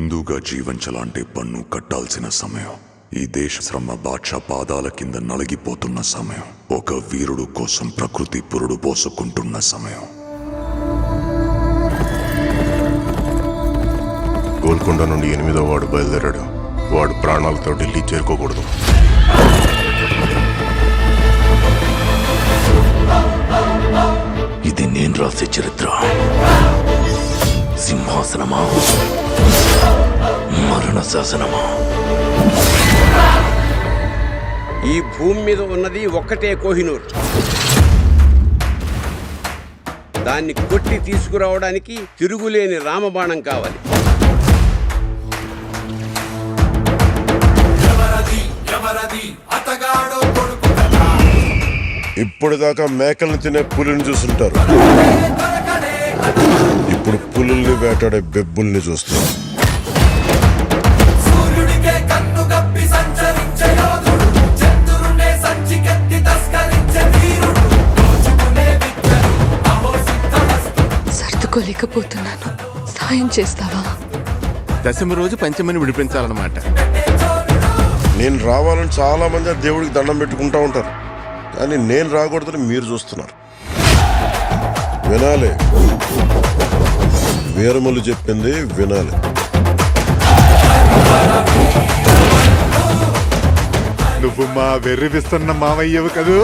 హిందూగా జీవించలాంటి పన్ను కట్టాల్సిన సమయం. ఈ దేశ శ్రమ బాద్షా పాదాల కింద నలిగిపోతున్న సమయం. ఒక వీరుడు కోసం ప్రకృతి పురుడు పోసుకుంటున్న సమయం. గోల్కొండ నుండి 8వ వాడు బయలుదేరాడు. వాడు ప్రాణాలతో ఢిల్లీ చేరుకోకూడదు. ఇది నేను రాసే చరిత్ర. సింహాసనమా, మరణ శాసనమా? ఈ భూమి మీద ఉన్నది ఒక్కటే కోహినూర్. దాన్ని కొట్టి తీసుకురావడానికి తిరుగులేని రామబాణం కావాలి. ఇప్పటిదాకా మేకల్ని తినే పులిని చూస్తుంటారు. ఇప్పుడు పులుల్ని వేటాడే బెబ్బుల్ని చూస్తారు. సర్దుకోలేకపోతున్నాను, సాయం చేస్తావా? దశమి రోజు పంచమిని విడిపించాలన్నమాట. నేను రావాలని చాలా మంది దేవుడికి దండం పెట్టుకుంటా ఉంటారు, కానీ నేను రాకూడదని మీరు చూస్తున్నారు. వినాలి, వీరములు చెప్పింది వినాలి. నువ్వు మా వెర్రివిస్తున్న మావయ్యవు కదూ.